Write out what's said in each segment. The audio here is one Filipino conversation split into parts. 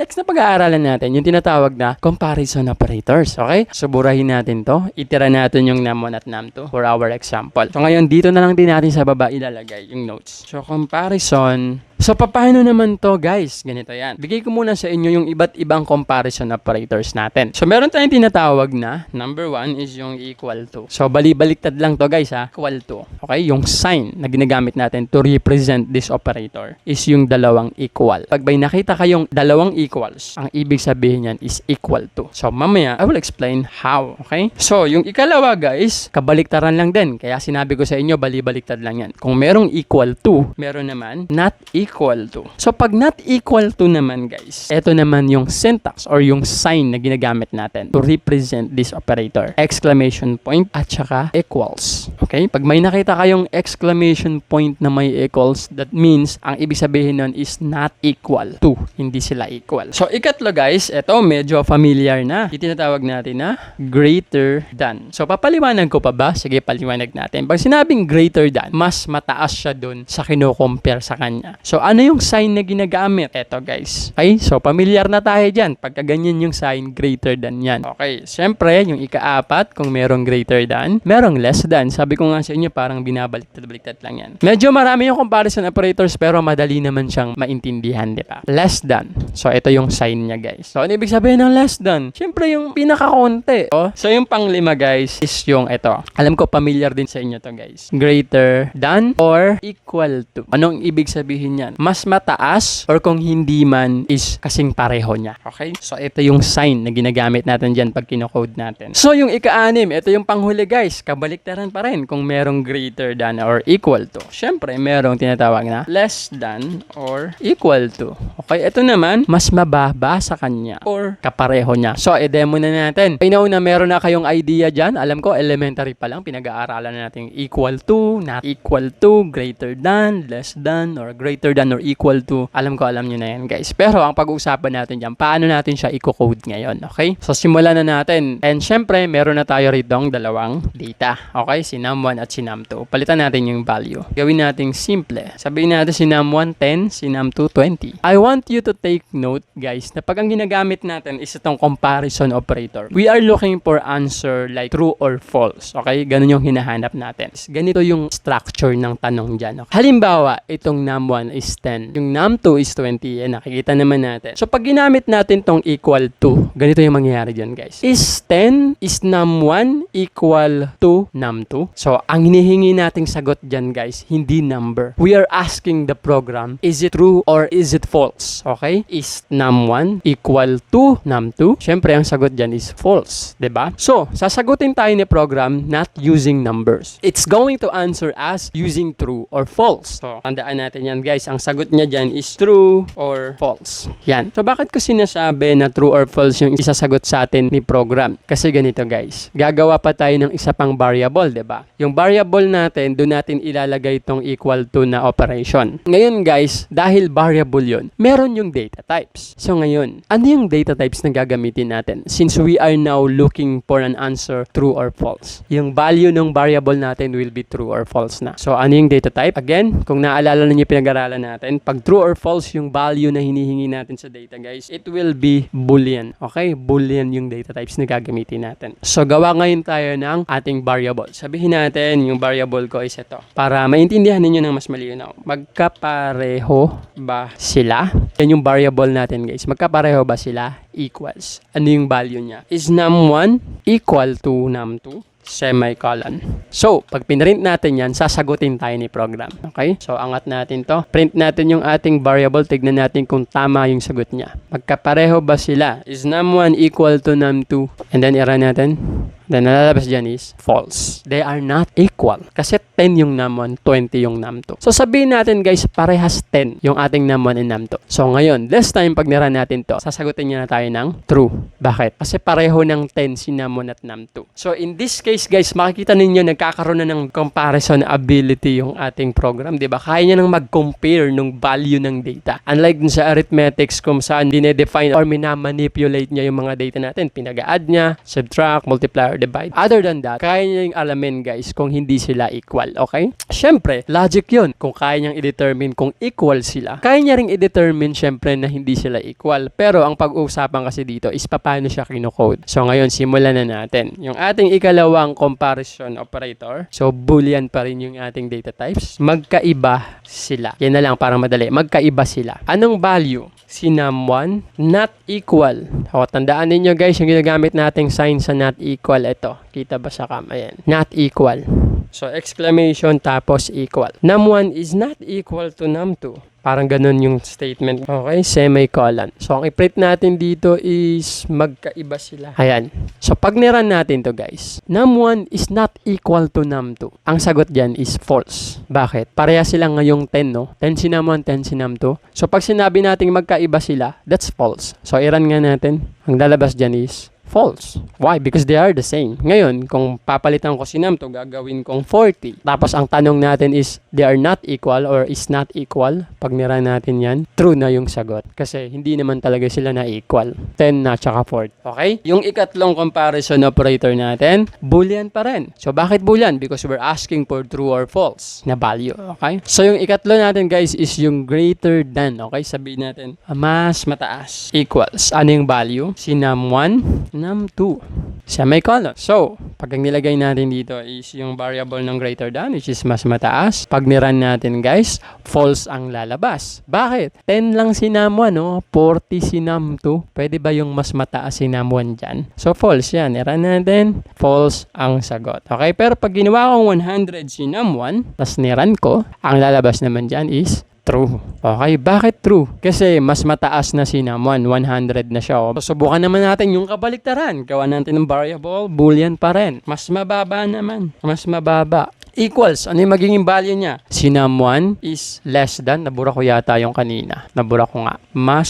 next na pag-aaralan natin, yung tinatawag na comparison operators. Okay? So, burahin natin to. Itira natin yung num1 at num2 for our example. So, ngayon, dito na lang din natin sa baba ilalagay yung notes. So, comparison. So, paano naman to, guys? Ganito yan. Bigay ko muna sa inyo yung iba't ibang comparison operators natin. So, meron tayong tinatawag na, number 1 is yung equal to. So, bali-baliktad lang to, guys, ha? Equal to. Okay? Yung sign na ginagamit natin to represent this operator is yung dalawang equal. Pag may nakita kayong dalawang equals, ang ibig sabihin yan is equal to. So, mamaya, I will explain how. Okay? So, yung ikalawa, guys, kabaliktaran lang din. Kaya sinabi ko sa inyo, bali-baliktad lang yan. Kung merong equal to, meron naman not equal to. So, pag not equal to naman, guys, ito naman yung syntax or yung sign na ginagamit natin to represent this operator. Exclamation point at saka equals. Okay? Pag may nakita kayong exclamation point na may equals, that means, ang ibig sabihin nun is not equal to. Hindi sila equal. So, ikatlo, guys, ito medyo familiar na. Itinatawag natin na greater than. So, papaliwanag ko pa ba? Sige, paliwanag natin. Pag sinabing greater than, mas mataas siya dun sa kino-compare sa kanya. So, ano yung sign na ginagamit? Eto, guys. Okay? So, familiar na tayo dyan. Pagka ganyan yung sign, greater than yan. Okay. Siyempre, yung ikaapat, kung merong greater than, merong less than. Sabi ko nga sa inyo, parang binabaliktad-baliktad lang yan. Medyo marami yung comparison operators, pero madali naman siyang maintindihan, di ba? Less than. So, ito yung sign niya, guys. So, ano ibig sabihin ng less than? Siyempre, yung pinaka-konti. Oh. So, yung panglima, guys, is yung ito. Alam ko, familiar din sa inyo to, guys. Greater than or equal to. Anong ibig sabihin yan? Mas mataas or kung hindi man is kasing pareho niya. Okay? So, ito yung sign na ginagamit natin dyan pag kinocode natin. So, yung ika-anim, ito yung panghuli, guys. Kabaliktaran pa rin kung merong greater than or equal to. Siyempre, merong tinatawag na less than or equal to. Okay? Ito naman, mas mababa sa kanya or kapareho niya. So, i-demo na natin. I know na meron na kayong idea dyan. Alam ko, elementary pa lang, pinag-aaralan na natin equal to, not equal to, greater than, less than, or greater than or equal to. Alam ko, alam nyo na yan, guys. Pero, ang pag-uusapan natin dyan, paano natin siya i-code ngayon, okay? So, simulan na natin. And, syempre, meron na tayo ritong dalawang data. Okay? Si num1 at si num2. Palitan natin yung value. Gawin natin simple. Sabihin natin si num1 10, si num2 20. I want you to take note, guys, na pag ang ginagamit natin is itong comparison operator. We are looking for answer like true or false. Okay? Ganun yung hinahanap natin. Ganito yung structure ng tanong dyan. Okay? Halimbawa, itong num1 is 10. Yung num2 is 20. Yan, nakikita naman natin. So, pag ginamit natin tong equal to, ganito yung mangyayari dyan, guys. Is 10, is num1 equal to num2? So, ang hinihingi nating sagot dyan, guys, hindi number. We are asking the program, is it true or is it false? Okay? Is num1 equal to num2? Siyempre, ang sagot dyan is false. Diba? So, sasagutin tayo ni program not using numbers. It's going to answer us using true or false. So, tandaan natin yan, guys. Ang sagot niya dyan is true or false. Yan. So, bakit ko sinasabi na true or false yung isasagot sa atin ni program? Kasi ganito, guys. Gagawa pa tayo ng isa pang variable, diba? Yung variable natin, doon natin ilalagay itong equal to na operation. Ngayon, guys, dahil variable yun, meron yung data types. So, ngayon, ano yung data types na gagamitin natin? Since we are now looking for an answer true or false. Yung value ng variable natin will be true or false na. So, ano yung data type? Again, kung naalala ninyo pinag-aralan natin, pag true or false yung value na hinihingi natin sa data, guys, it will be Boolean. Okay? Boolean yung data types na gagamitin natin. So, gawa ngayon tayo ng ating variable. Sabihin natin, yung variable ko is ito. Para maintindihan ninyo ng mas malinaw. Magkapareho ba sila? Yan yung variable natin, guys. Magkapareho ba sila? Equals. Ano yung value niya? Is num1 equal to num2? Semicolon. So, pag pinrint natin yan, sasagutin tayo ni program. Okay? So, angat natin to. Print natin yung ating variable. Tignan natin kung tama yung sagot niya. Magkapareho ba sila? Is num1 equal to num2? And then, i-run natin. Then, nalalabas dyan is false. They are not equal. Kasi 10 yung num1, 20 yung num2. So, sabihin natin, guys, parehas 10 yung ating num1 and num2. So, ngayon, this time, pag niran natin to, sasagutin niya na tayo ng true. Bakit? Kasi pareho ng 10 si num1 at num2. So, in this case, guys, makikita ninyo, nagkakaroon na ng comparison ability yung ating program. Diba? Kaya niya nang mag-compare ng value ng data. Unlike dun sa arithmetics, kung saan dinedefine or minamanipulate niya yung mga data natin. Pinag-add niya, subtract, multiply, or divide. Other than that, kaya niyang alamin guys kung hindi sila equal, okay? Syempre, logic yun. Kung kaya niyang i-determine kung equal sila, kaya niya ring i-determine syempre na hindi sila equal. Pero ang pag-uusapan kasi dito is paano siya kinocode. So ngayon, simulan na natin. Yung ating ikalawang comparison operator, so boolean pa rin yung ating data types. Magkaiba sila. Yan na lang, parang madali. Magkaiba sila. Anong value? Si num1 not equal. O, tandaan ninyo guys, yung ginagamit nating sign sa not equal, ito. Kita ba sa cam? Ayan. Not equal. So, exclamation tapos equal. Num1 is not equal to num2. Parang ganun yung statement. Okay, semicolon. So, ang i-print natin dito is magkaiba sila. Ayan. So, pag niran natin to guys, num1 is not equal to num2. Ang sagot dyan is false. Bakit? Pareha silang ngayong 10, no? 10 si num1, 10 si num2. So, pag sinabi natin magkaiba sila, that's false. So, iran nga natin. Ang lalabas dyan is false. Why? Because they are the same. Ngayon, kung papalitan ko si num2, gagawin kong 40. Tapos, ang tanong natin is, they are not equal or is not equal. Pag nira natin yan, true na yung sagot. Kasi, hindi naman talaga sila na equal. 10 na tsaka 40. Okay? Yung ikatlong comparison operator natin, boolean pa rin. So, bakit boolean? Because we're asking for true or false na value. Okay? So, yung ikatlo natin, guys, is yung greater than. Okay? Sabihin natin, mas mataas. Equals. Ano yung value? Si num1, num2. Semicolon. So, pag ang nilagay natin dito is yung variable ng greater than, which is mas mataas. Pag niran natin guys, false ang lalabas. Bakit? 10 lang si num1, no? 40 si num2. Pwede ba yung mas mataas si num1 dyan? So, false yan. Niran natin, false ang sagot. Okay? Pero pag ginawa kong 100 si num1, tas niran ko, ang lalabas naman dyan is true. Okay, bakit true? Kasi mas mataas na si num1, 100 na siya. So, subukan naman natin yung kabaliktaran. Gawa natin ng variable, boolean pa rin. Mas mababa naman. Mas mababa. Equals, ano yung magiging value niya? Si num1 is less than, nabura ko yata yung kanina. Nabura ko nga. Mas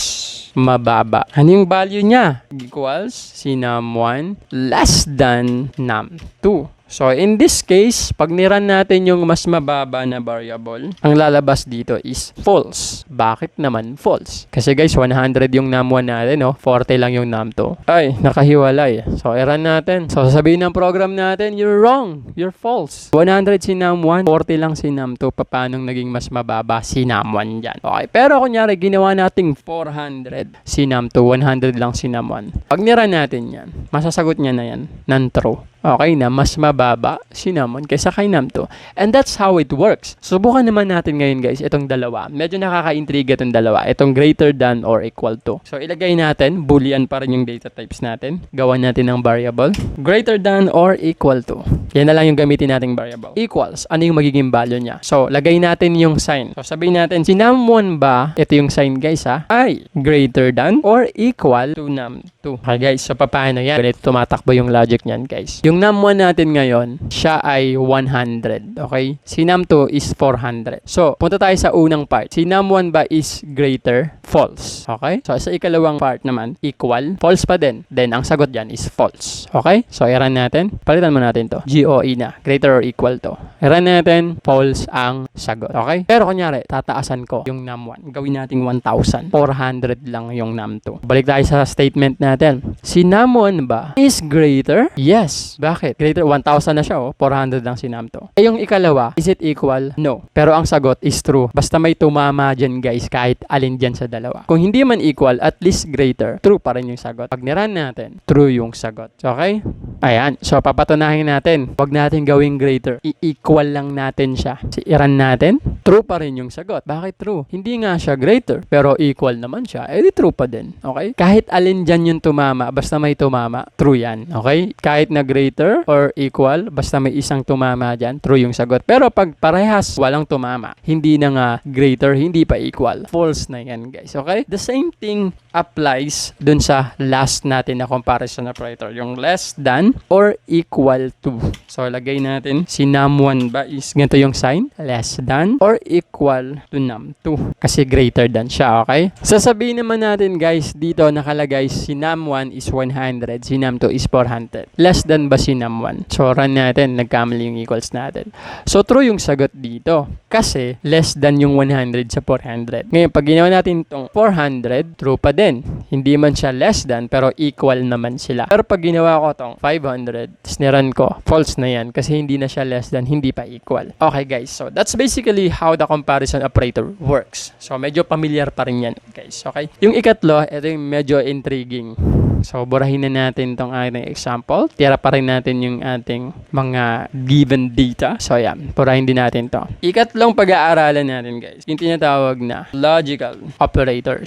mababa. Ano yung value niya? Equals, si num1 less than num2. So, in this case, pag niran natin yung mas mababa na variable, ang lalabas dito is false. Bakit naman false? Kasi guys, 100 yung num1 natin, no? 40 lang yung num2. Ay, nakahiwalay. So, iran natin. So, sasabihin ng program natin, you're wrong. You're false. 100 si num1, 40 lang si num2. Paanong naging mas mababa si num1 dyan? Okay, pero kunyari, ginawa nating 400 si num2, 100 lang si num1. Pag niran natin yan, masasagot niya na yan, non-true. Okay na, mas mababa si num1 kaysa kay num2. And that's how it works. Subukan naman natin ngayon guys, itong dalawa. Medyo nakaka-intriga itong dalawa. Itong greater than or equal to. So, ilagay natin, boolean pa rin yung data types natin. Gawan natin ng variable. Greater than or equal to. Yan na lang yung gamitin nating variable. Equals, ano yung magiging value niya? So, lagay natin yung sign. So, sabihin natin, si num1 ba, ito yung sign guys ha, ay greater than or equal to num2. Okay guys, so paano yan? Ganito tumatakbo yung logic niyan guys. Yung num1 natin ngayon, siya ay 100. Okay? Si num2 is 400. So, punta tayo sa unang part. Si num1 ba is greater? False. Okay? So, sa ikalawang part naman, equal. False pa din. Then, ang sagot dyan is false. Okay? So, iran natin. Palitan mo natin to. GOE na. Greater or equal to. Iran natin. False ang sagot. Okay? Pero, kunyari, tataasan ko yung num1. Gawin natin 1,000. 400 lang yung num2. Balik tayo sa statement natin. Si num1 ba is greater? Yes. Bakit? Greater 1,000 na siya, oh. 400 lang si num2. Eh, yung ikalawa, is it equal? No. Pero ang sagot is true. Basta may tumama dyan, guys, kahit alin dyan sa dalawa. Kung hindi man equal, at least greater, true pa rin yung sagot. Pag niran natin, true yung sagot. Okay? Ayan. So, papatunahin natin. Huwag natin gawing greater. I-equal lang natin siya. Si iran natin, true pa rin yung sagot. Bakit true? Hindi nga siya greater, pero equal naman siya. Eh, di true pa din. Okay? Kahit alin dyan yung tumama, basta may tumama, true yan. Okay? Kahit na greater or equal, basta may isang tumama dyan, true yung sagot. Pero pag parehas, walang tumama, hindi na nga greater, hindi pa equal. False na yan, guys. Okay? The same thing applies dun sa last natin na comparison operator. Yung less than or equal to. So, lagay natin, si num1 ba is ganito yung sign? Less than or equal to num2. Kasi greater than siya, okay? Sasabihin naman natin, guys, dito nakalagay si num1 is 100, si num2 is 400. Less than ba si num1? So, run natin, nagkamali yung equals natin. So, true yung sagot dito. Kasi, less than yung 100 sa 400. Ngayon, pag ginawa natin itong 400, true pa din. Hindi man siya less than, pero equal naman sila. Pero pag ginawa ko itong 500. Tapos niran ko. False na yan kasi hindi na siya less than, hindi pa equal. Okay guys, so that's basically how the comparison operator works. So medyo familiar pa rin yan guys. Okay? Yung ikatlo, ito yung medyo intriguing. So burahin na natin tong ating example. Tira pa rin natin yung ating mga given data. So yan, burahin din natin to. Ikatlong pag-aaralan natin guys, yung tinatawag na logical operators.